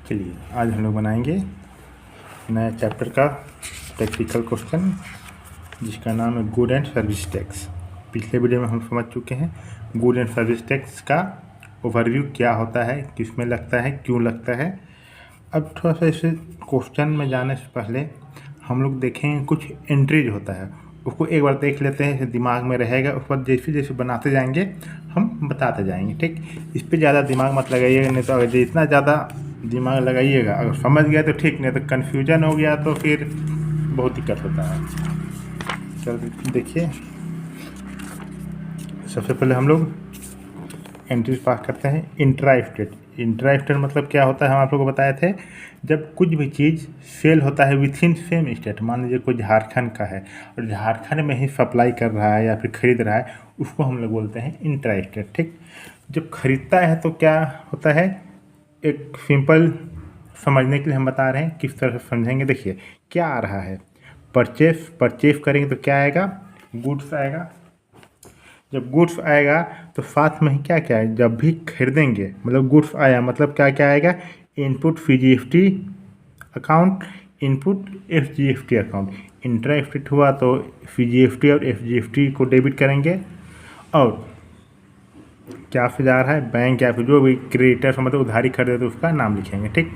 चलिए आज हम लोग बनाएंगे नया चैप्टर का प्रैक्टिकल क्वेश्चन जिसका नाम है गुड एंड सर्विस टैक्स। पिछले वीडियो में हम समझ चुके हैं गुड एंड सर्विस टैक्स का ओवरव्यू क्या होता है, किसमें लगता है, क्यों लगता है। अब थोड़ा सा इस क्वेश्चन में जाने से पहले हम लोग देखेंगे कुछ एंट्रीज होता है, उसको एक बार देख लेते हैं, दिमाग में रहेगा। उस पर जैसे जैसे बनाते जाएंगे हम बताते जाएंगे, ठीक। इस पर ज़्यादा दिमाग मत लगाइएगा, नहीं तो अगर जितना ज़्यादा दिमाग लगाइएगा अगर समझ गया तो ठीक, नहीं तो कन्फ्यूजन हो गया तो फिर बहुत दिक्कत होता है। चलो देखिए, सबसे पहले हम लोग एंट्रीज पास करते हैं। इंट्रा स्टेट, इंट्रा स्टेट मतलब क्या होता है, हम आप लोग को बताए थे, जब कुछ भी चीज़ सेल होता है विथ इन सेम स्टेट। मान लीजिए कोई झारखंड का है और झारखंड में ही सप्लाई कर रहा है या फिर खरीद रहा है, उसको हम लोग बोलते हैं इंट्रा स्टेट, ठीक। जब खरीदता है तो क्या होता है, एक सिंपल समझने के लिए हम बता रहे हैं, किस तरह से समझेंगे। देखिए क्या आ रहा है, परचेस करेंगे तो क्या आएगा, गुड्स आएगा। जब गुड्स आएगा तो साथ में ही क्या क्या है, जब भी खरीदेंगे मतलब गुड्स आया मतलब क्या क्या आएगा, input CGST account, input FGST account. Intra state हुआ तो CGST और FGST को डेबिट करेंगे और क्या से जा रहा है, बैंक या फिर जो भी क्रेडिटर मतलब उधारी खरीदे तो उसका नाम लिखेंगे, ठीक।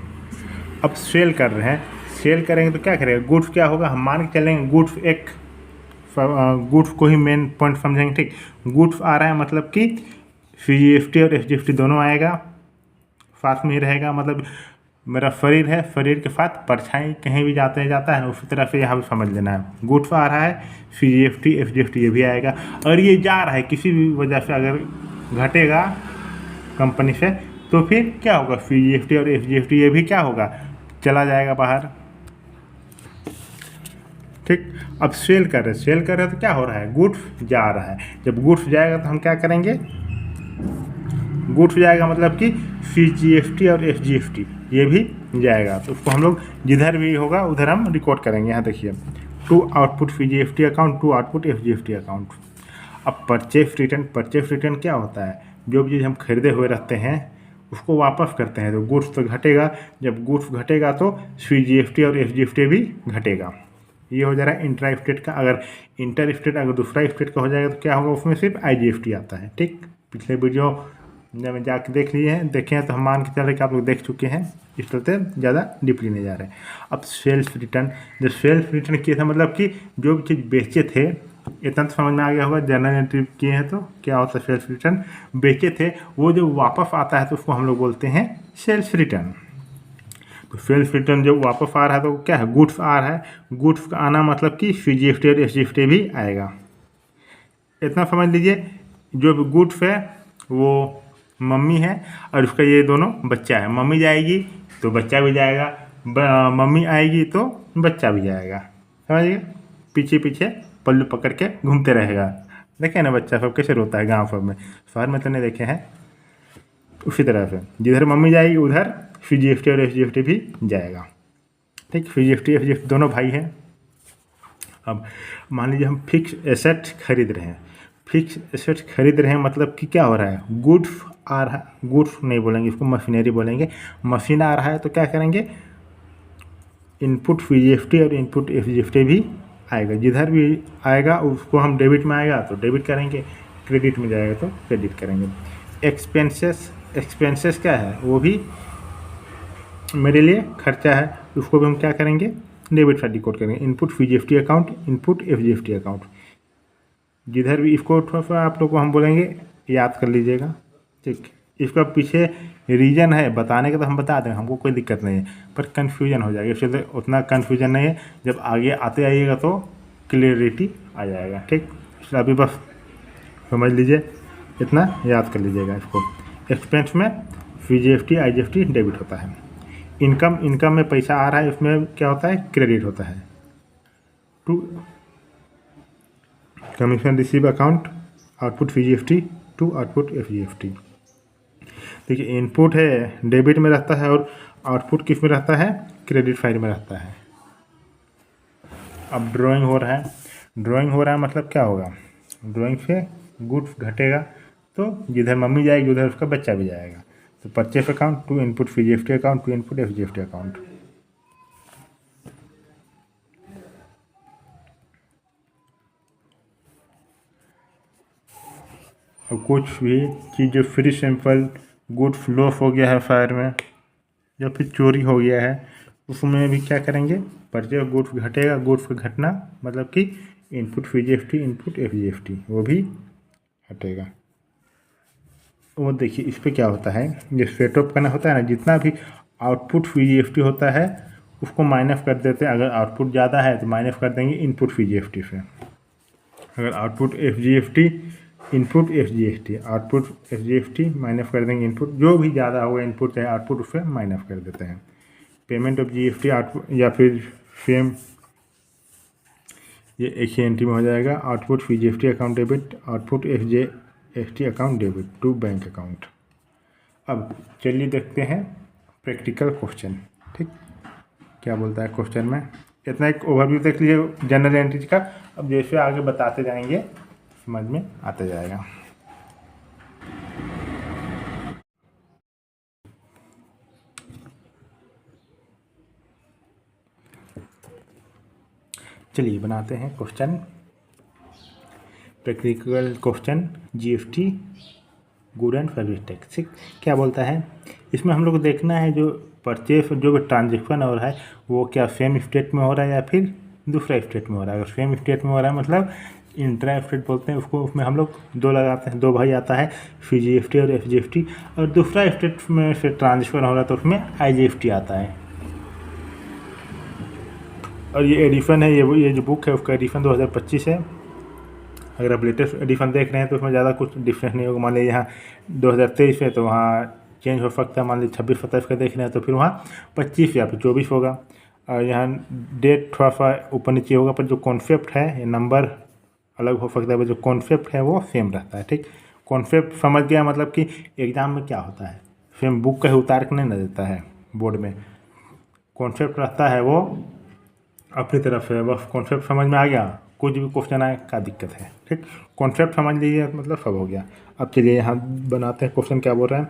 अब सेल कर रहे हैं, सेल करेंगे तो क्या करेंगे, गुड्स क्या होगा, हम मान के चलेंगे गुड्स एक गुड्स को ही मेन पॉइंट समझेंगे, ठीक। गुड्स आ रहा है मतलब कि CGST और FGST दोनों आएगा, साथ में ही रहेगा। मतलब मेरा शरीर है, शरीर के साथ परछाई कहीं भी जाता है ना, उसी तरह से यहाँ भी समझ लेना है। गुड्स आ रहा है, CGST FGST ये भी आएगा। और ये जा रहा है किसी भी वजह से अगर घटेगा कंपनी से तो फिर क्या होगा, CGST और FGST ये भी क्या होगा, चला जाएगा बाहर, ठीक। अब सेल कर रहे तो क्या हो रहा है, गुड्स जा रहा है। जब गुड्स जाएगा तो हम क्या करेंगे, गुड्स जाएगा मतलब कि CGST और FGST ये भी जाएगा, तो उसको हम लोग जिधर भी होगा उधर हम रिकॉर्ड करेंगे। यहाँ देखिए, to output CGST account, to output FGST account. अब परचेस रिटर्न क्या होता है, जो भी चीज़ हम खरीदे हुए रहते हैं उसको वापस करते हैं तो गुड्स तो घटेगा, जब गुड्स घटेगा तो CGST और FGST भी घटेगा। ये हो जा रहा है इंट्रा स्टेट का। अगर इंटर स्टेट अगर दूसरा स्टेट का हो जाएगा तो क्या होगा, उसमें सिर्फ IGST आता है, ठीक। पिछले वीडियो में जाके देख लिए हैं, देखे हैं तो हम मान के चल रहे कि आप लोग देख चुके हैं, इस तरह से ज़्यादा डीपली नहीं जा रहे हैं। अब सेल्स रिटर्न, जब सेल्स रिटर्न किए थे मतलब कि जो भी चीज़ बेचे थे, इतना तो समझ में आ गया होगा, जर्नल एंट्री किए हैं तो क्या होता है, सेल्स रिटर्न। बेचे थे वो जो वापस आता है तो उसको हम लोग बोलते हैं सेल्स रिटर्न। तो सेल्स रिटर्न जब वापस आ रहा है तो क्या है, गुड्स आ रहा है, गुड्स का आना मतलब कि CGST और FGST भी आएगा। इतना समझ लीजिए, जो भी गुड्स है वो मम्मी है और उसका ये दोनों बच्चा है, मम्मी जाएगी तो बच्चा भी जाएगा, मम्मी आएगी तो बच्चा भी जाएगा, समझिए। पीछे पीछे पल्लू पकड़ के घूमते रहेगा। देखे ना बच्चा सब कैसे रोता है गांव सब में, शहर में तो नहीं देखे हैं। उसी तरह से जिधर मम्मी जाएगी उधर CGST और FGST भी जाएगा, ठीक। CGST FGST दोनों भाई हैं। अब मान लीजिए हम फिक्स एसेट खरीद रहे हैं, फिक्स एसेट खरीद रहे हैं मतलब कि क्या हो रहा है, गुड्स आ रहा है, गुड्स नहीं बोलेंगे इसको, मशीनरी बोलेंगे। मशीन आ रहा है तो क्या करेंगे, इनपुट CGST और इनपुट FGST भी आएगा, जिधर भी आएगा उसको हम डेबिट में आएगा तो डेबिट करेंगे, क्रेडिट में जाएगा तो क्रेडिट करेंगे। एक्सपेंसेस क्या है, वो भी मेरे लिए खर्चा है, उसको भी हम क्या करेंगे, डेबिट साइड डिकोड करेंगे। Input CGST account, input FGST account, जिधर भी इसको थोड़ा सा आप लोग को हम बोलेंगे याद कर लीजिएगा, ठीक। इसका पीछे रीजन है बताने का तो हम बता दें, हमको कोई दिक्कत नहीं है, पर कन्फ्यूजन हो जाएगा, इसलिए उतना कन्फ्यूजन नहीं है, जब आगे आते आइएगा तो क्लियरिटी आ जाएगा, ठीक। इसलिए अभी बस समझ लीजिए, इतना याद कर लीजिएगा इसको। एक्सपेंस में CGST IGST डेबिट होता है। इनकम में पैसा आ रहा है, इसमें क्या होता है, क्रेडिट होता है। To commission receive account, output CGST, to output FGST। देखिए इनपुट है डेबिट में रहता है और आउटपुट किस में रहता है, क्रेडिट साइड में रहता है। अब ड्राइंग हो रहा है मतलब क्या होगा, ड्राइंग से गुड्स घटेगा तो जिधर मम्मी जाएगी उधर उसका बच्चा भी जाएगा, तो purchase account, to input CGST account, to input SGST account. अब कुछ भी चीज़ जो फ्री सैंपल गुड्स लॉस हो गया है फायर में या फिर चोरी हो गया है, उसमें भी क्या करेंगे, परचेस गुड्स घटेगा, गुड्स का घटना मतलब कि इनपुट सीजीएफटी इनपुट एफजीएफटी वो भी हटेगा। वो देखिए इस पर क्या होता है, ये सेट ऑफ करना होता है ना, जितना भी आउटपुट सीजीएफटी होता है उसको माइनस कर देते हैं। अगर आउटपुट ज़्यादा है तो माइनस कर देंगे इनपुट सीजीएफटी से। अगर आउटपुट एफजीएफटी इनपुट एफजीएफटी, आउटपुट एफजीएफटी माइनस कर देंगे इनपुट, जो भी ज़्यादा होगा इनपुट चाहे आउटपुट उससे माइनस कर देते हैं। पेमेंट ऑफ जीएफटी आउटपुट या फिर सेम ये एक ही एंट्री में हो जाएगा, output CGST account debit, output SGST account debit to bank account. अब चलिए देखते हैं प्रैक्टिकल क्वेश्चन। ठीक, क्या बोलता है क्वेश्चन में, इतना एक ओवरव्यू देख लीजिए जनरल एंट्रीज का। अब जैसे आगे बताते जाएंगे समझ में आता जाएगा। चलिए बनाते हैं question, practical question GST good and service tax. ठीक, क्या बोलता है इसमें हम लोग को देखना है जो परचेस जो भी ट्रांजेक्शन हो रहा है वो क्या सेम स्टेट में हो रहा है या फिर दूसरा स्टेट में हो रहा है। अगर सेम स्टेट में हो रहा है मतलब इंट्रा स्टेट बोलते हैं उसको, उसमें हम लोग दो लगाते हैं, दो भाई आता है सीजीएफटी और एफजीएफटी। और दूसरा स्टेट में से ट्रांसफर हो रहा है तो उसमें आईजीएफटी आता है। और ये एडिशन है, ये जो बुक है उसका एडिशन 2025 है। अगर आप लेटेस्ट एडिशन देख रहे हैं तो उसमें ज़्यादा कुछ डिफरेंस नहीं होगा। मान लीजिए यहाँ 2023 है तो वहाँ चेंज हो सकता है, मान लीजिए 26-27 का देख रहे हैं तो फिर वहाँ 25 या फिर 24 होगा। और यहाँ डेट थोड़ा सा ऊपर नीचे होगा, पर जो कॉन्सेप्ट है ये नंबर अलग हो सकता है, पर जो कॉन्सेप्ट है वो सेम रहता है। ठीक, कॉन्सेप्ट समझ गया, मतलब कि एग्ज़ाम में क्या होता है सेम बुक का ही उतार के नहीं ना देता है बोर्ड में, कॉन्सेप्ट रहता है वो अपनी तरफ से। बस कॉन्सेप्ट समझ में आ गया, कुछ भी क्वेश्चन आए क्या दिक्कत है। ठीक, कॉन्सेप्ट समझ लीजिए मतलब सब हो गया। अब चलिए यहाँ बनाते हैं क्वेश्चन क्या बोल रहा है,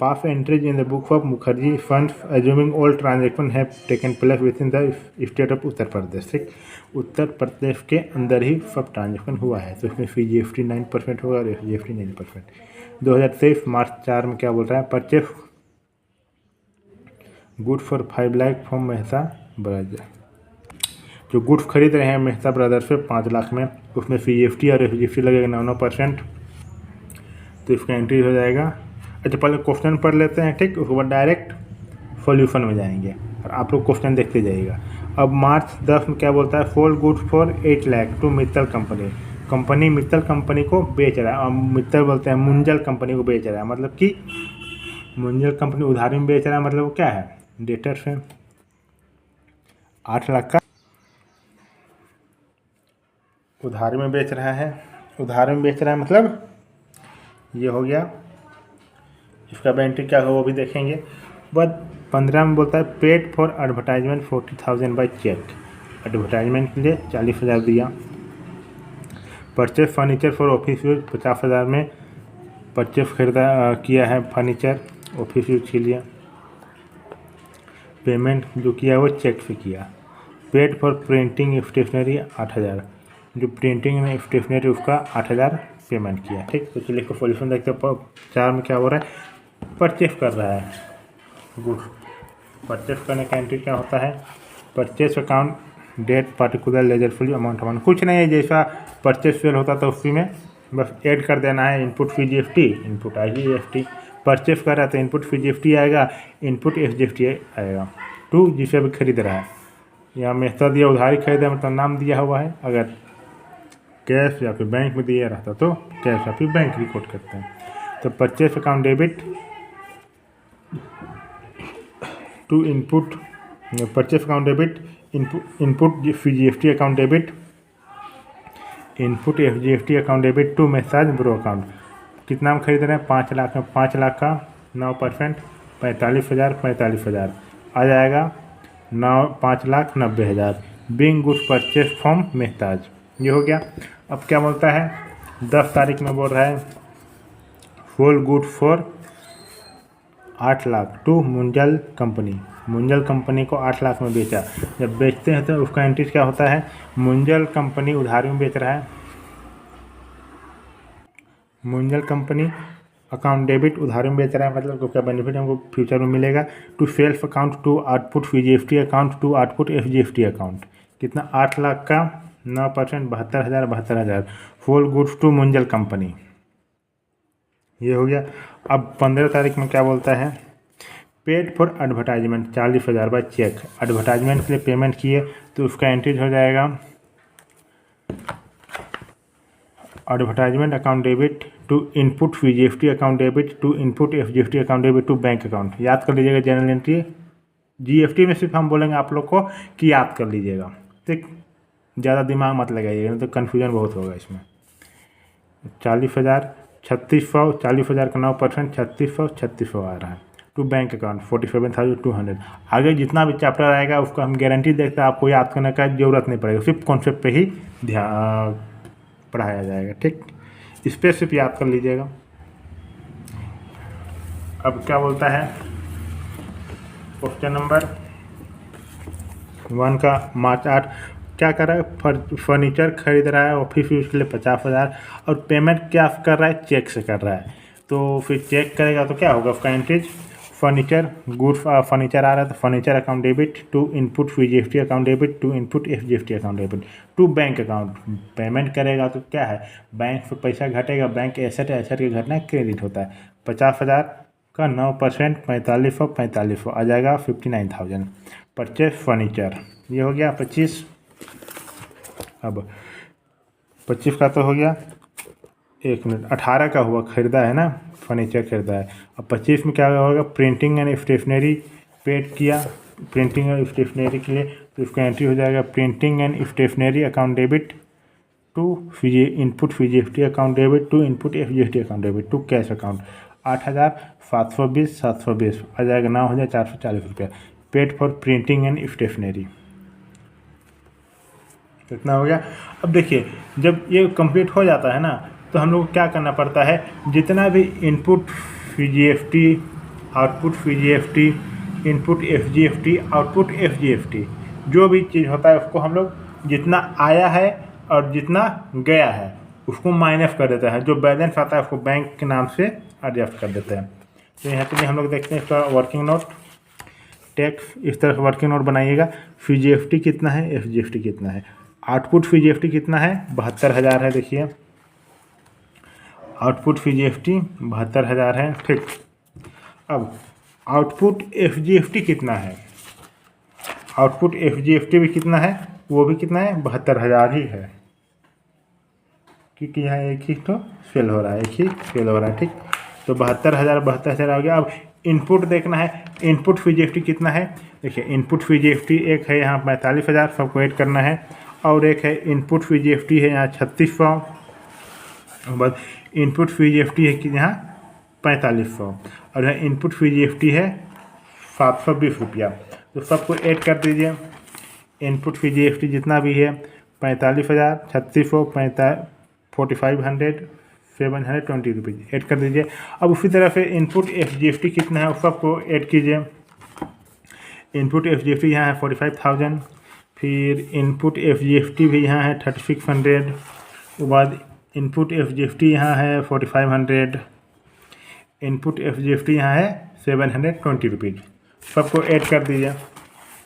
pass entries in the book of Mukherjee funds assuming all transaction have taken place within the state of Uttar Pradesh. ठीक, उत्तर प्रदेश के अंदर ही सब ट्रांजेक्शन हुआ है तो इसमें सीजीएफटी 9% होगा और एफजीएफटी 9%। 2023 मार्च 4 में क्या बोल रहा है, purchase good for 5 lakh from Mehta brothers. जो गुड्स खरीद रहे हैं मेहता ब्रदर्स से 5 लाख में, उसमें सीजीएफटी और एफजीएफटी लगेगा 9%, तो इसका एंट्री हो जाएगा। अच्छा पहले क्वेश्चन पढ़ लेते हैं। ठीक, उसके बाद डायरेक्ट सॉल्यूशन में जाएंगे और आप लोग क्वेश्चन देखते जाइएगा। अब मार्च 10 में क्या बोलता है, sold goods for 8 lakh to Mittal company. Company Mittal company को बेच रहा है, और मित्तल बोलते हैं मुंजल कंपनी को बेच रहा है, मतलब कि मुंजल कंपनी उधारी में बेच रहा है, मतलब वो क्या है डेटर से 8 लाख का उधारी में बेच रहा है। उधारी में बेच रहा है मतलब ये हो गया। इसका एंट्री क्या होगा वो भी देखेंगे। बाद 15 में बोलता है paid for advertisement 40,000 by cheque. Advertisement के लिए 40,000 दिया। Purchase furniture for office use 50,000 में परचेज खरीदा किया है फर्नीचर ऑफिस यूज के लिए। पेमेंट जो किया वो चेक से किया। पेड फॉर प्रिंटिंग स्टेशनरी 8,000, जो प्रिंटिंग में स्टेशनरी उसका 8,000 पेमेंट किया। ठीक, तो चलिए इसको सॉल्यूशन देखते हैं। 4 में क्या हो रहा है, परचेस कर रहा है गुड। परचेस करने का एंट्री क्या होता है, purchase account date particular ledger full amount कुछ नहीं है, जैसा परचेस सेल होता था उसी में बस ऐड कर देना है इनपुट सीजीएफटी इनपुट आईजीएफटी। परचेस कर रहा है तो इनपुट सीजीएफटी आएगा, इनपुट एफजीएफटी आएगा टू जिसे भी खरीद रहा है। यहाँ मेहता दिया उधारी खरीदा मतलब नाम दिया हुआ है, अगर कैश या फिर बैंक में दिया रहता तो कैश या फिर बैंक रिकॉर्ड करते हैं। तो purchase account debit to input purchase account debit input CGST account debit input SGST account debit to massage bro account. कितना हम खरीद रहे हैं 5 लाख में, 5 लाख का 9% 45,000 आ जाएगा 5,90,000 Bing goods purchase from Mehta's. ये हो गया। अब क्या बोलता है 10 तारीख में बोल रहा है whole good for 8 lakh to Munjal company. Munjal company को 8 लाख में बेचा। जब बेचते हैं तो उसका एंट्री क्या होता है, मुंजल कंपनी उधारी में बेच रहा है, मुंजल कंपनी अकाउंट डेबिट उधारी में बेच रहा है, मतलब क्या बेनिफिट हमको फ्यूचर में मिलेगा। To self account to output VGFT account to output FGFT account. कितना, 8 लाख का 9%, 72,000 full goods to Munjal company. ये हो गया। अब 15 तारीख में क्या बोलता है, paid for advertisement 40,000 by cheque. Advertisement के लिए पेमेंट किए तो उसका एंट्री हो जाएगा advertisement account debit to input VGFT account debit to input FGFT account debit to bank account. याद कर लीजिएगा जनरल एंट्री। GFT में सिर्फ हम बोलेंगे आप लोग को कि याद कर लीजिएगा, ठीक, ज़्यादा दिमाग मत लगाइएगा नहीं तो कन्फ्यूजन बहुत होगा इसमें। 40,000 3600, 40,000 का 9%, 3600 आ रहा है टू बैंक अकाउंट 47,200। आगे जितना भी चैप्टर आएगा उसको हम गारंटी देखते हैं आपको याद करने का जरूरत नहीं पड़ेगा, सिर्फ कॉन्सेप्ट पे ही ध्यान पढ़ाया जाएगा, ठीक। इस पर सिर्फ याद कर लीजिएगा। अब क्या बोलता है, क्वेश्चन नंबर 1 का मार्च 8 क्या कर रहा है, फर्नीचर खरीद रहा है ऑफिस यूज के लिए 50,000 और पेमेंट क्या कर रहा है, चेक से कर रहा है। तो फिर चेक करेगा तो क्या होगा उसका एंट्रीज, फर्नीचर गुड्स फर्नीचर आ रहा है तो furniture account debit to input VGFT account debit to input FGFT account debit to bank account. Payment करेगा तो क्या है, बैंक से पैसा घटेगा, बैंक एसेट के घटना क्रेडिट होता है। 50,000 का 9% 4500 आ जाएगा 59,000। परचेज फर्नीचर ये हो गया 25। अब 25 का तो हो गया, 1 मिनट, 18 का हुआ, खरीदा है ना, फर्नीचर खरीदा है। अब 25 में क्या होगा, प्रिंटिंग एंड स्टेशनरी पेड किया, प्रिंटिंग एंड स्टेशनरी के लिए तो इसका एंट्री हो जाएगा printing and stationery account debit to input VGFT account debit to input FGFT account debit to cash account. 8,720 आ जाएगा 9,440 रुपया। Paid for printing and stationery कितना हो गया। अब देखिए जब ये कंप्लीट हो जाता है ना तो हम लोग को क्या करना पड़ता है, जितना भी input VGFT output VGFT input FGFT output FGFT जो भी चीज़ होता है उसको हम लोग जितना आया है और जितना गया है उसको माइनस कर देता है, जो बैलेंस आता है उसको बैंक के नाम से एडजस्ट कर देते हैं। तो यहाँ पे हम लोग देखते हैं इसका वर्किंग नोट टैक्स, इस तरह से वर्किंग नोट बनाइएगा। VGFT कितना है, FGFT कितना है, आउटपुट VGFT कितना है, 72,000 है, देखिए आउटपुट VGFT 72,000 है, ठीक। अब आउटपुट FGFT कितना है, आउटपुट FGFT भी कितना है, वो भी कितना है, 72,000 ही है, क्योंकि यहाँ एक ही तो फेल हो रहा है, एक ही फेल हो रहा है, ठीक। तो 72,000 हो गया। अब इनपुट देखना है, इनपुट VGFT कितना है, देखिए इनपुट VGFT एक है यहाँ 45,000, सबको ऐड करना है, और एक है इनपुट VGFT है यहाँ 3600, बाद इनपुट VGFT है कि यहाँ 4500 और यहाँ इनपुट VGFT है 720 रुपया। तो सबको ऐड कर दीजिए, इनपुट VGFT जितना भी है 45,000 3600 4500 720 रुपीज़ ऐड कर दीजिए। अब उसी तरह से इनपुट FGFT कितना है उस सबको ऐड कीजिए। इनपुट FGFT यहाँ है 45,000, फिर इनपुट FGFT भी यहाँ है 3600, उसके बाद इनपुट FGFT यहाँ है 4500, इनपुट FGFT यहाँ है 720 रुपीज़। सबको ऐड कर दीजिए,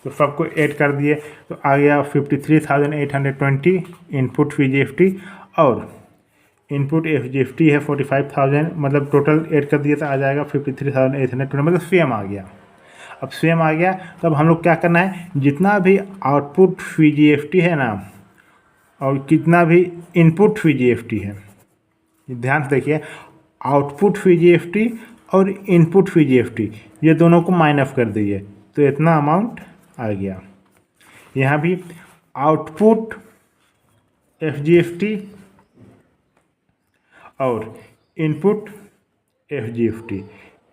तो सबको ऐड कर दिए तो आ गया 53,820 इनपुट VGFT और इनपुट FGFT है 45,000, मतलब टोटल ऐड कर दिए तो आ जाएगा 53,820, मतलब सेम आ गया। अब सेम आ गया तब हम लोग क्या करना है, जितना भी आउटपुट VGFT है ना और कितना भी इनपुट VGFT है, ध्यान से देखिए, आउटपुट VGFT और इनपुट VGFT ये दोनों को माइनस कर दीजिए तो इतना अमाउंट आ गया। यहाँ भी आउटपुट FGFT और इनपुट FGFT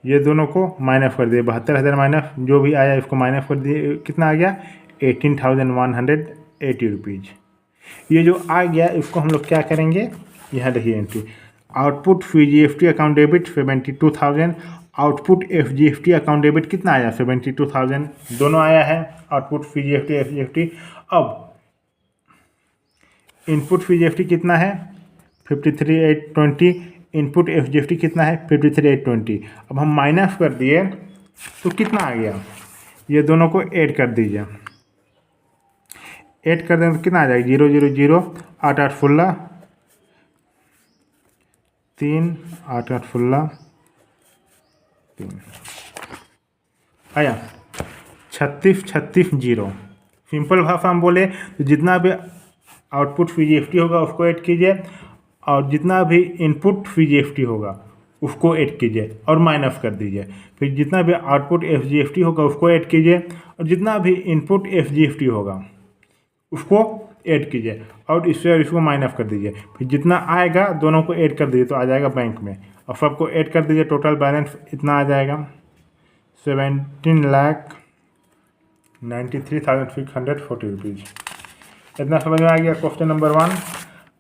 ये दोनों को माइनस कर दिए, 72,000 माइनस जो भी आया इसको माइनस कर दिए, कितना आ गया 18,180 रुपीज़। ये जो आ गया इसको हम लोग क्या करेंगे, यहाँ देखिए entry, output VGFT account debit 72,000, output FGFT account debit कितना आया 72,000, दोनों आया है आउटपुट FGFT FGFT। अब इनपुट FGFT कितना है 53,820, इनपुट FGFT कितना है 53,820। अब हम माइनस कर दिए तो कितना आ गया, ये दोनों को ऐड कर दीजिए, ऐड कर दें तो कितना आ जाएगा 0 0 0, 8 8 16 3, 8 8 16 3 आया 36 36 0। सिंपल भाषा हम बोले तो जितना भी आउटपुट FGFT होगा उसको ऐड कीजिए और जितना भी इनपुट FGFT होगा उसको ऐड कीजिए और माइनस कर दीजिए, फिर जितना भी आउटपुट FGFT होगा उसको ऐड कीजिए और जितना भी इनपुट FGFT होगा उसको ऐड कीजिए और इससे और इसको माइनस कर दीजिए, फिर जितना आएगा दोनों को ऐड कर दीजिए तो आ जाएगा बैंक में और सबको ऐड कर दीजिए, टोटल बैलेंस इतना आ जाएगा 17,93,640 रुपीज़। इतना समझ में आ गया क्वेश्चन नंबर 1।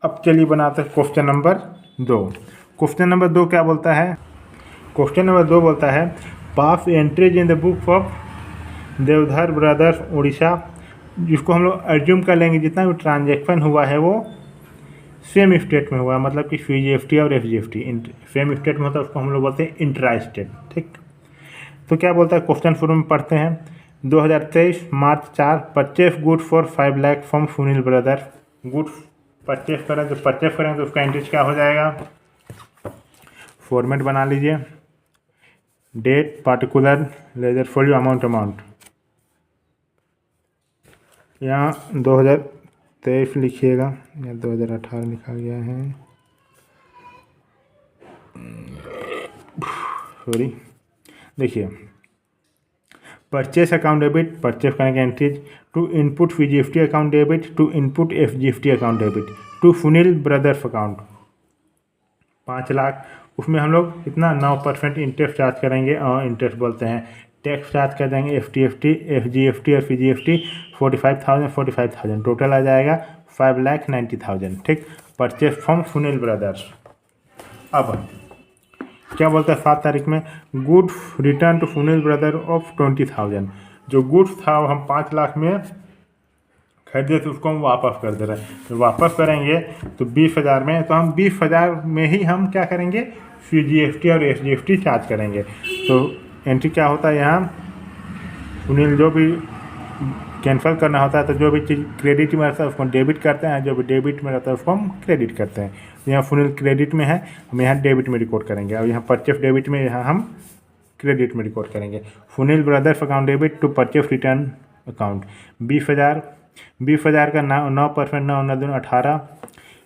अब चलिए बनाते हैं क्वेश्चन नंबर 2। क्वेश्चन नंबर 2 क्या बोलता है, क्वेश्चन नंबर 2 बोलता है pass entries in the book of Deodhar brothers Orissa, जिसको हम लोग एज्यूम कर लेंगे जितना भी ट्रांजैक्शन हुआ है वो सेम स्टेट में हुआ है, मतलब कि FGFT और FGFT सेम स्टेट में होता है, उसको हम लोग बोलते हैं इंट्रा स्टेट। ठीक, तो क्या बोलता है क्वेश्चन शुरू में पढ़ते हैं। 2023 मार्च 4 purchase good for 5 lakh from Sunil brother. Good purchase करें तो परचेस करें तो उसका इंटरेस्ट क्या हो जाएगा, फॉर्मेट बना लीजिए, date particular ledger for amount यहाँ 2023 लिखिएगा या 2018 लिखा गया है, सॉरी। देखिए परचेस अकाउंट डेबिट, परचेस करेंगे entries to input FGFT account debit, to input FGFT account debit, to Sunil brothers account 5 lakh, उसमें हम लोग इतना 9% इंटरेस्ट चार्ज करेंगे और इंटरेस्ट बोलते हैं टैक्स चार्ज कर देंगे FGFT और FGFT 45,000 टोटल आ जाएगा 5,90,000। ठीक, परचेस फ्रॉम सुनील ब्रदर्स। अब क्या बोलता है 7 तारीख में goods return to Sunil brother of 20,000, जो गुड्स था वो हम 5 लाख में खरीदे थे उसको हम वापस कर दे रहे हैं, तो वापस करेंगे तो 20,000 में, तो हम 20,000 में ही हम क्या करेंगे FGFT और FGFT चार्ज करेंगे। तो एंट्री क्या होता है यहाँ सुनील जो भी कैंसिल करना होता है तो जो भी चीज़ क्रेडिट में रहता है उसको डेबिट करते हैं, जो भी डेबिट में रहता है उसको हम क्रेडिट करते हैं। यहाँ सुनील क्रेडिट में है, हम यहाँ डेबिट में रिकॉर्ड करेंगे और यहाँ परचेस डेबिट में यहाँ हम क्रेडिट में रिकॉर्ड करेंगे। Sunil brothers account debit to purchase return account 20,000 का 9% 9 18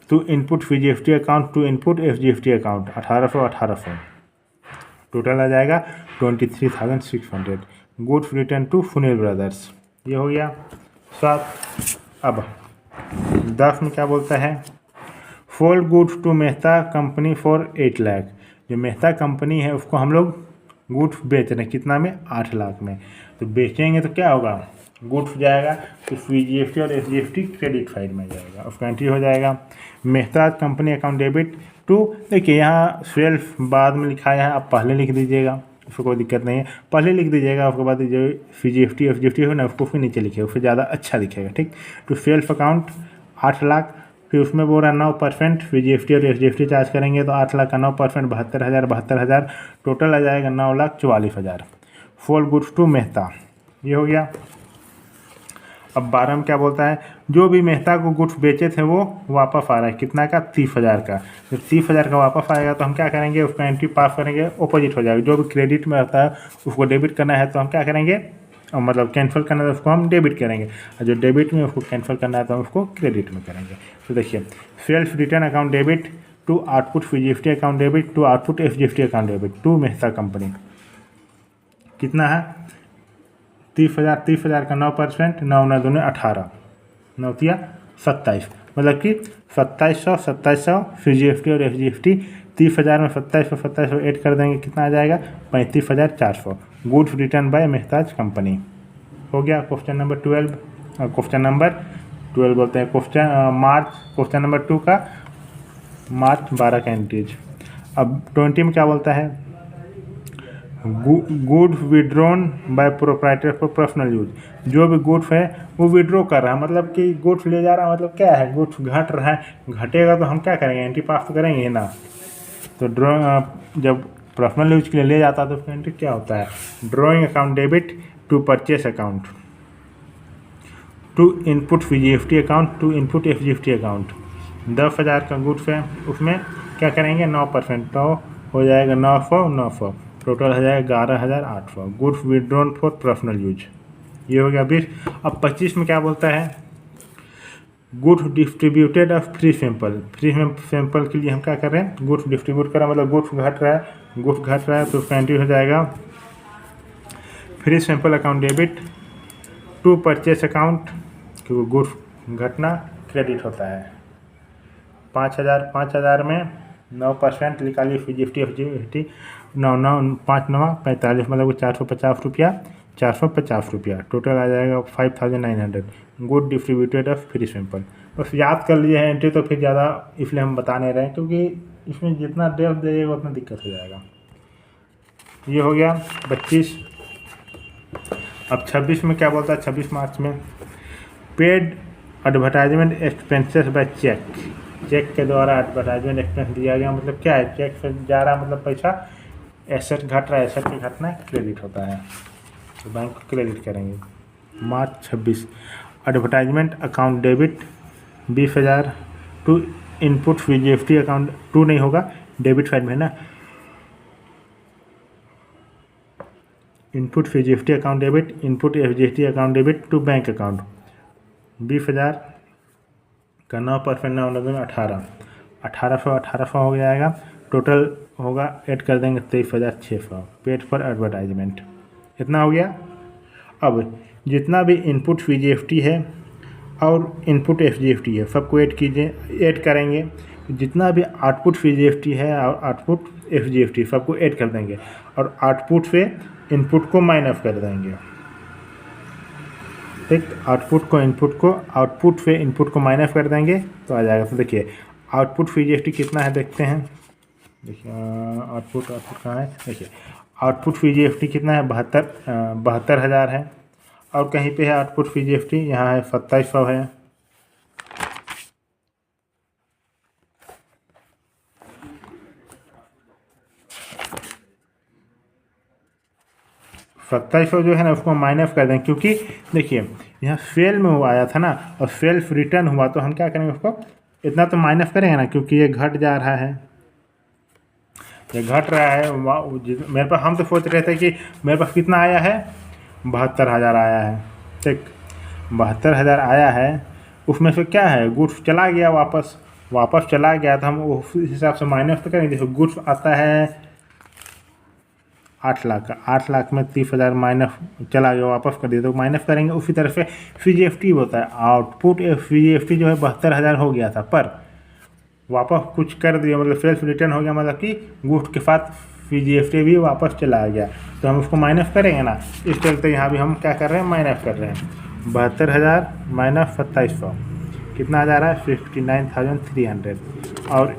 to input FGFT account to input FGFT account 1800 total आ जाएगा 23,600। Goods return to Sunil brothers, ये हो गया 7। अब 10 में क्या बोलता है sold goods to Mehta company for 8 lakh, जो मेहता कंपनी है उसको हम लोग गुड्स बेच रहे हैं कितना में 8 लाख में, तो बेचेंगे तो क्या होगा गुड्स जाएगा तो FGFT और FGFT क्रेडिट साइड में जाएगा, उसका एंट्री हो जाएगा। Mehta company account debit to, देखिए यहाँ सेल्फ बाद में लिखा है, आप पहले लिख दीजिएगा उसको कोई दिक्कत नहीं है, पहले लिख दीजिएगा, उसके बाद जो FGFT FGFT हो ना उसको फिर नीचे लिखिए, उससे ज़्यादा अच्छा दिखेगा। ठीक, तो सेल्फ अकाउंट 8 लाख, फिर उसमें बोल रहा है 9% FGFT और FGFT चार्ज करेंगे तो 8 लाख का 9% 72,000 टोटल आ जाएगा 9,44,000। फॉल गुड्स टू मेहता, ये हो गया। अब 12 में क्या बोलता है जो भी मेहता को गुड्स बेचे थे वो वापस आ रहा है कितना का 30,000 का, जब 30,000 का वापस आएगा तो हम क्या करेंगे उसका एंट्री पास करेंगे, ऑपोजिट हो जाएगा, जो भी क्रेडिट में रहता है उसको डेबिट करना है तो हम क्या करेंगे मतलब कैंसिल करना है तो उसको हम डेबिट करेंगे, और जो डेबिट में उसको कैंसिल करना है तो हम उसको क्रेडिट में करेंगे। तो देखिए self return account debit to output FGFT account debit to output FGFT account debit to Mehta company कितना है 30,000 का 9% 9 9 18 9 27, मतलब कि 2700 FGFT और FGFT 30,000 में 2700 ऐड कर देंगे कितना आ जाएगा 35,400। Goods return bye Mehta's company हो गया क्वेश्चन नंबर 12। क्वेश्चन नंबर 12 बोलते हैं क्वेश्चन नंबर 2 का मार्च 12 का एंट्रीज। अब 20 में क्या बोलता है goods withdrawn bye proprietor for personal use. जो भी गुड्स है वो विड्रॉ कर रहा है, मतलब कि गुड्स ले जा रहा है, मतलब क्या है, गुड्स घट रहा है, घटेगा तो हम क्या करेंगे, एंट्री पास तो करेंगे ना। तो जब पर्सनल यूज के लिए ले जाता है तो उसका एंट्री क्या होता है, drawing account debit to purchase account to input VGFT account to input FGFT account. 10,000 का गुड्स है, उसमें क्या करेंगे 9%, तो हो जाएगा 900, टोटल हो जाएगा 11,800। Goods withdrawn for personal use, ये हो गया 20। अब 25 में क्या बोलता है, goods distributed of free sample. Free sample के लिए हम क्या कर रहे हैं, गुड्स डिस्ट्रीब्यूट कर रहे हैं, मतलब गुड्स घट रहा है तो उसका एंट्री हो जाएगा free sample account debit to purchase account, क्योंकि गुड्स घटना क्रेडिट होता है। 5,000 में 9% निकालिए FGFT 5 9 45, मतलब 450 रुपया, टोटल आ जाएगा 5,900। Good distributed of free sample, बस याद कर लिए हैं एंट्री, तो फिर ज़्यादा इसलिए हम बता नहीं रहे हैं, क्योंकि इसमें जितना डेप्थ देगा उतना दिक्कत हो जाएगा। ये हो गया 25। अब 26 में क्या बोलता है, 26 मार्च में paid advertisement expenses by cheque के द्वारा एडवर्टाइजमेंट एक्सपेंस दिया गया, मतलब क्या है, चेक से जा रहा है, मतलब पैसा एसेट घट रहा है, एसेट की घटना क्रेडिट होता है, तो बैंक को क्रेडिट करेंगे। March 26 advertisement account debit 20,000 to input VGFT account, to नहीं होगा डेबिट साइड में ना, input VGFT account debit, input FGFT account debit to bank account. 20,000 का 9%, 9 1800 हो जाएगा, टोटल होगा ऐड कर देंगे 23,600। पेड फॉर एडवर्टाइजमेंट इतना हो गया। अब जितना भी इनपुट VGFT है और इनपुट FGFT है सबको ऐड कीजिए, ऐड करेंगे, जितना भी आउटपुट VGFT है और आउटपुट FGFT सबको ऐड कर देंगे, और आउटपुट से इनपुट को माइनस कर देंगे, ठीक, आउटपुट से इनपुट को माइनस कर देंगे तो आ जाएगा। तो देखिए आउटपुट VGFT कितना है देखते हैं, देखिए आउटपुट कहाँ है, देखिए आउटपुट VGFT कितना है, 72,000 है, और कहीं पे है आउटपुट VGFT, यहाँ है 2700 है, जो है ना उसको माइनस कर दें, क्योंकि देखिए यहाँ सेल में वो आया था ना, और सेल्फ रिटर्न हुआ, तो हम क्या करेंगे उसको इतना तो माइनस करेंगे ना, क्योंकि ये घट जा रहा है, ये घट रहा है। मेरे पास, हम तो सोच रहे थे कि मेरे पास कितना आया है, 72,000 आया है, ठीक, 72,000 आया है, उसमें से क्या है, गुड्स चला गया, वापस चला गया, तो हम उस हिसाब से माइनस तो करेंगे। देखो गुड्स आता है 8 लाख का, 8 लाख में 30,000 माइनस चला गया, वापस कर दिया तो माइनस करेंगे। उसी तरह से VGFT होता है, आउटपुट VGFT जो है 72,000 हो गया था, पर वापस कुछ कर दिया, मतलब सेल्फ रिटर्न हो गया, मतलब कि गुड्स के साथ VGFT भी वापस चला गया, तो हम उसको माइनस करेंगे ना, इस चलते यहाँ भी हम क्या कर रहे हैं, माइनस कर रहे हैं। 72,000 माइनस 2700 कितना आ जा रहा है, 59,300, और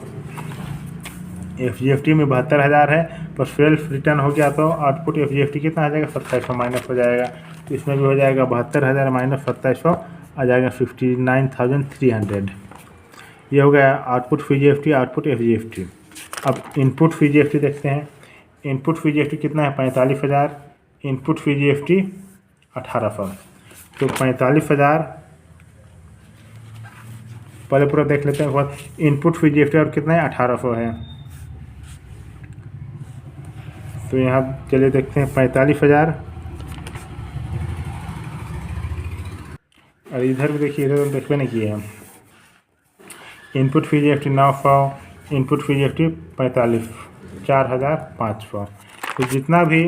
FGFT में 72,000 है, पर सेल्फ रिटर्न हो गया, तो आउटपुट FGFT कितना आ जाएगा, 2700 माइनस हो जाएगा, तो इसमें भी हो जाएगा 72,000 माइनस 2700 आ जाएगा 59,300। ये हो गया आउटपुट VGFT, आउटपुट FGFT। अब इनपुट VGFT देखते हैं, इनपुट VGFT कितना है, 45,000, इनपुट VGFT 1,800, तो 45,000 पहले पूरा देख लेते हैं, इनपुट VGFT और कितना है, 1,800 है, तो यहाँ चलिए देखते हैं 45,000, और इधर भी देखिए, इधर तो देखते नहीं किए हम, इनपुट VGFT 900, इनपुट VGFT 45, 4,500, तो जितना भी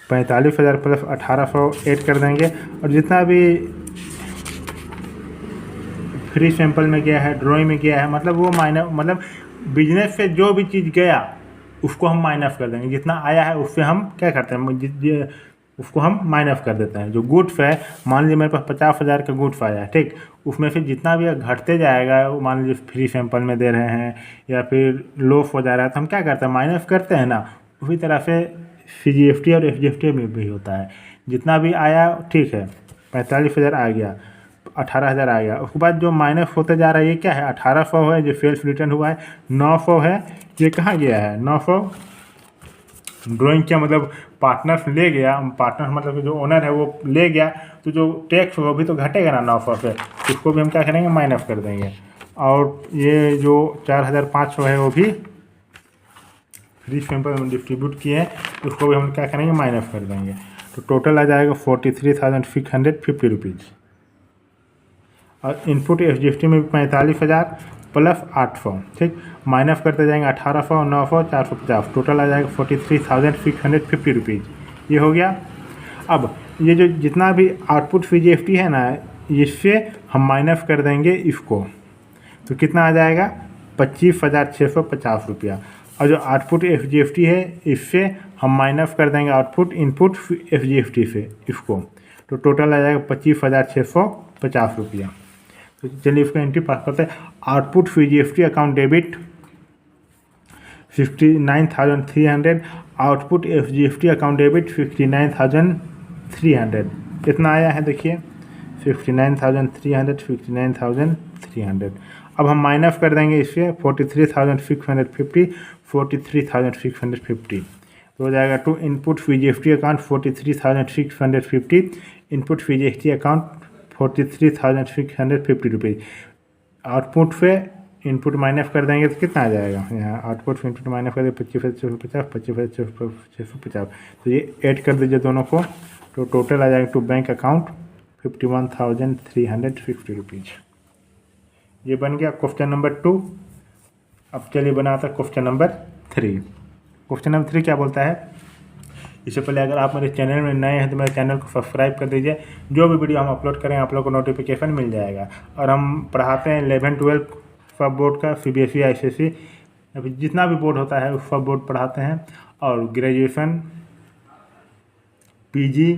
45,000 प्लस 1,800 ऐड कर देंगे, और जितना भी फ्री सैंपल में गया है, ड्राइंग में गया है, मतलब वो माइनस, मतलब बिजनेस से जो भी चीज़ गया उसको हम माइनस कर देंगे, जितना आया है उससे हम क्या करते हैं, उसको हम माइनस कर देते हैं। जो गुड्स है, मान लीजिए मेरे पास 50,000 का गुड्स आया है, ठीक, उसमें से जितना भी घटते जाएगा, वो मान लीजिए फ्री सैंपल में दे रहे हैं या फिर लॉस हो जा रहा है, तो हम क्या करते हैं, माइनस करते हैं ना, उसी तरह से CGFT और FGFT में भी होता है। जितना भी आया ठीक है, 45,000 आ गया, 18,000 आ गया, उसके बाद जो माइनस होते जा रहा है ये क्या है, 1800 है जो सेल्फ रिटर्न हुआ है, 900 है ये कहाँ गया है, 900 ड्राइंग क्या मतलब पार्टनर ले गया, पार्टनर मतलब कि जो ओनर है वो ले गया, तो जो टैक्स वो भी तो घटेगा ना 900 से, उसको भी हम क्या करेंगे, माइनस कर देंगे। और ये जो 4,500 है वो भी फ्री सैंपल हम डिस्ट्रीब्यूट किए हैं, उसको भी हम क्या करेंगे, माइनस कर देंगे। तो टोटल आ जाएगा 43,650 रुपीज़। और इनपुट SGST में भी 45,000 प्लस 800, ठीक, माइनस करते जाएंगे 1800, 900, 450, टोटल आ जाएगा 43,650 रुपीज़। ये हो गया। अब ये जो जितना भी आउटपुट CGFT है ना, इससे हम माइनस कर देंगे इसको, तो कितना आ जाएगा, 25,650 रुपया। और जो आउटपुट FGFT है इससे हम माइनस कर देंगे आउटपुट इनपुट FGFT से इसको, तो टोटल आ जाएगा 25,650 रुपया। तो चलिए इसको एंट्री पास करते हैं। Output CGFT account debit 69,300, output FGFT account debit 69,300। कितना आया है देखिए, 69,300, 69,300। अब हम माइनस कर देंगे इससे 43,650, 43,650, तो हो जाएगा to input CGFT account 43,650, input CGFT account 43,650 rupees. Output से इनपुट माइनस कर देंगे तो कितना आ जाएगा, यहाँ आउटपुट से इनपुट माइनस कर देंगे 25,650, 25,650, तो ये ऐड कर दीजिए दोनों को, तो टोटल आ जाएगा टू बैंक अकाउंट 51,350 रुपीज़। ये बन गया क्वेश्चन नंबर 2। अब चलिए बनाता क्वेश्चन नंबर 3। क्वेश्चन नंबर 3 क्या बोलता है, इससे पहले अगर आप मेरे चैनल में नए हैं तो मेरे चैनल को सब्सक्राइब कर दीजिए, जो भी वीडियो हम अपलोड करें आप लोग को नोटिफिकेशन मिल जाएगा। और हम पढ़ाते हैं 11-12 सब बोर्ड का, CBSE ICSE, अभी जितना भी बोर्ड होता है उस सब बोर्ड पढ़ाते हैं, और ग्रेजुएशन, PG,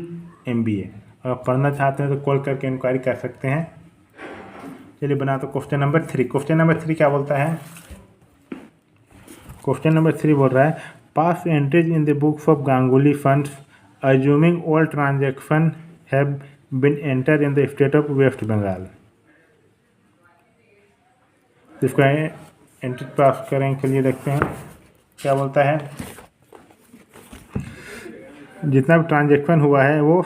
MBA। अगर पढ़ना चाहते हैं तो कॉल करके इंक्वायरी कर सकते हैं। चलिए बना तो क्वेश्चन नंबर 3। क्वेश्चन नंबर 3 क्या बोलता है, क्वेश्चन नंबर 3 बोल रहा है, pass entries in the books of Ganguly funds assuming all transaction have been enter in the state of West Bengal. इसका एंट्री पास करें के लिए देखते हैं क्या बोलता है। जितना भी ट्रांजैक्शन हुआ है वो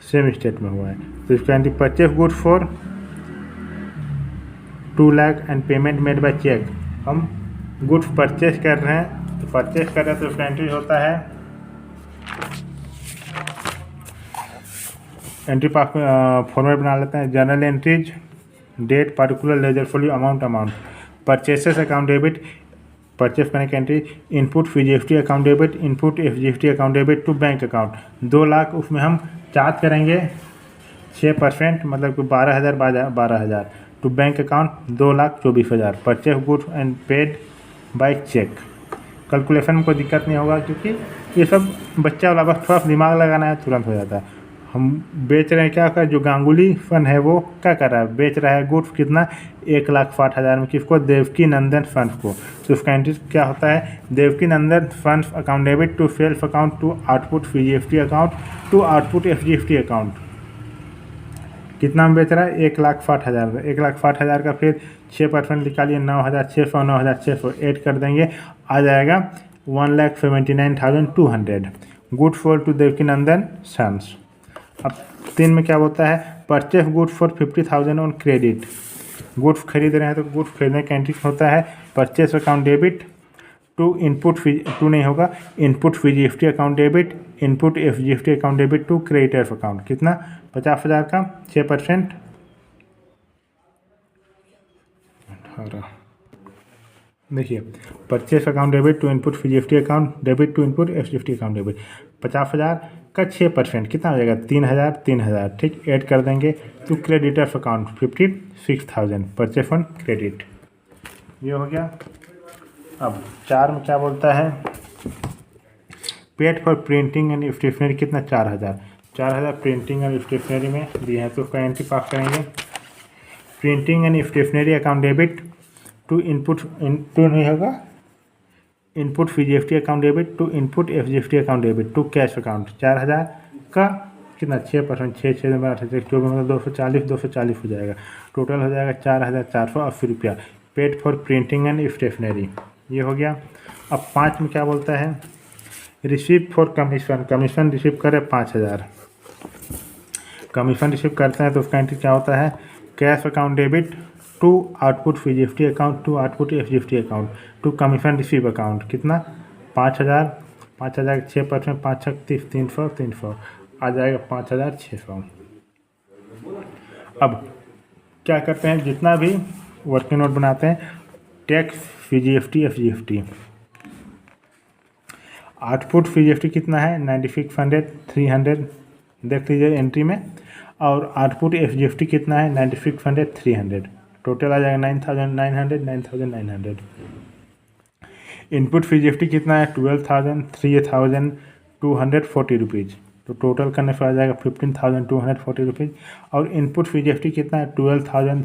सेम स्टेट में हुआ है, तो इसका entry purchase good for 2 lakh and payment made by cheque. हम गुड्स परचेज कर रहे हैं, तो परचेज कर रहे हैं तो इसका एंट्री होता है, एंट्री पास फॉर्मेट बना लेते हैं। General entries, date, particular, ledger folio, amount, purchases account debit, purchase करने की entry, input CGFT account debit, input FGFT account debit to bank account 2 lakh, उसमें हम चार्ज करेंगे 6%, मतलब कि 12,000 to bank account 2,24,000। Purchase goods and paid by cheque. Calculation में कोई दिक्कत नहीं होगा, क्योंकि ये सब बच्चा वाला बस थोड़ा दिमाग लगाना है, तुरंत हो जाता है। हम बेच रहे हैं क्या कर, जो गांगुली फंड है वो क्या कर रहा है, बेच रहा है गुड्स कितना, 1,60,000 में, किसको, देवकी नंदन फंड को। तो उसका एंट्री क्या होता है, Devki Nandan fund account debit to self account to output CGFT account to output FGFT account. कितना में बेच रहा है, 1,60,000। 1,60,000 का फिर 6% निकालिए, 9,600, 9,600 ऐड कर देंगे, आ जाएगा 1,79,200। Good for to Devki Nandan sons. अब 3 में क्या बोलता है, purchase goods for 50,000 on credit. Goods खरीद रहे हैं तो गुड्स खरीदने का एंट्री होता है purchase account debit to input to नहीं होगा, input CGFT account debit, input FGFT account debit to creditors account. कितना, 50,000 का 6%, 18। देखिए, purchase account debit to input CGFT account debit to input FGFT account debit, 50,000 का 6% कितना हो जाएगा, 3,000, ठीक, ऐड कर देंगे to creditors account 56,000, purchase on credit. ये हो गया। अब 4 में क्या बोलता है, paid for printing and stationery, कितना, 4,000 प्रिंटिंग एंड स्टेशनरी में दिए हैं, तो उसका एंट्री पास करेंगे। Printing and stationery account debit to input to नहीं होगा, input FGFT account debit to input FGFT account debit to cash account 4000 का कितना 6%, 6 मतलब 240 हो जाएगा। टोटल हो जाएगा 4480 रुपया paid for printing and stationery. ये हो गया। अब 5 में क्या बोलता है, receive for commission, commission receive करे 5000, कमीशन रिसीव करते हैं तो उसका एंट्री क्या होता है, cash account debit to output FGFT account to output FGFT account to commission receive account कितना 5000, 5000 6% 5 छक 300 300 आ जाएगा 5600। अब क्या करते हैं, जितना भी वर्किंग नोट बनाते हैं, tax FGFT FGFT output FGFT कितना है 9600 300 देख लीजिए एंट्री में, और आउटपुट FGFT कितना है 9600 300, टोटल आ जाएगा 9900 9900। इनपुट FGFT कितना है 12000 3240 रुपीज़, तो टोटल करने पर आ जाएगा 15240 रुपीज़। और इनपुट FGFT कितना है 12000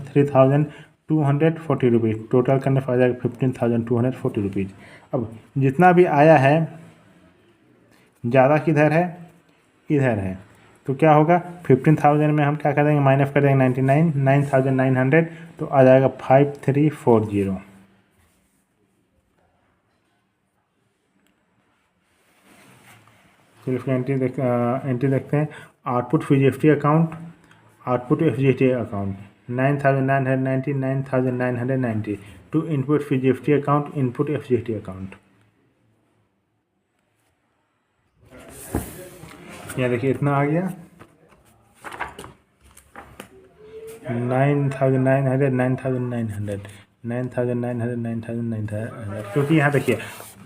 3240 रुपीज़, टोटल करने पर आ जाएगा 15240 रुपीज़। अब जितना भी आया है ज़्यादा किधर है, इधर है, तो क्या होगा 15000 में हम क्या कर देंगे, माइनस कर देंगे 9900 तो आ जाएगा 5340। सिर्फ एंट्री देखते हैं, output FGFT account, output FGFT account 9990 9990 to input FGFT account input FGFT account. यहाँ देखिए इतना आ गया 9900 9900 9900 क्योंकि यहाँ देखिए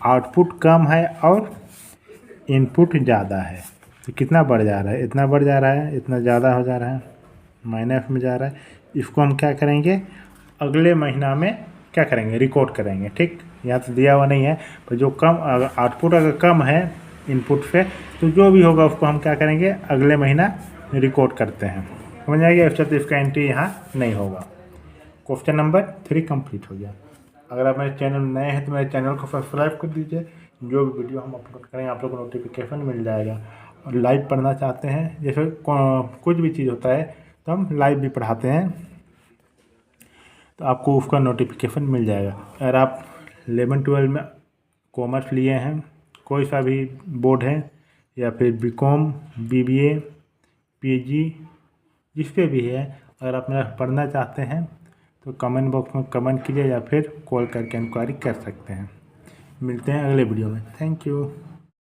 आउटपुट कम है और इनपुट ज़्यादा है, तो कितना बढ़ जा रहा है, इतना बढ़ जा रहा है, इतना ज़्यादा हो जा रहा है, माइनस में जा रहा है। इसको हम क्या करेंगे, अगले महीना में क्या करेंगे, रिकॉर्ड करेंगे। ठीक, यहाँ तो दिया हुआ नहीं है, पर जो कम आउटपुट अगर कम है इनपुट से, तो जो भी होगा उसको हम क्या करेंगे, अगले महीना रिकॉर्ड करते हैं। समझ आएगा, तो इसका एंट्री यहाँ नहीं होगा। क्वेश्चन नंबर 3 कंप्लीट हो गया। अगर आप मेरे चैनल में नए हैं तो मेरे चैनल को सब्सक्राइब कर दीजिए, जो भी वीडियो हम अपलोड करेंगे आप लोग को नोटिफिकेशन मिल जाएगा। और लाइव पढ़ना चाहते हैं, जैसे कुछ भी चीज़ होता है तो हम लाइव भी पढ़ाते हैं, तो आपको उसका नोटिफिकेशन मिल जाएगा। अगर आप 11-12 में कॉमर्स लिए हैं, कोई सा भी बोर्ड है, या फिर BCom BBA PG जिस पे भी है, अगर आप मेरा पढ़ना चाहते हैं तो कमेंट बॉक्स में कमेंट कीजिए या फिर कॉल करके इंक्वायरी कर सकते हैं। मिलते हैं अगले वीडियो में। Thank you.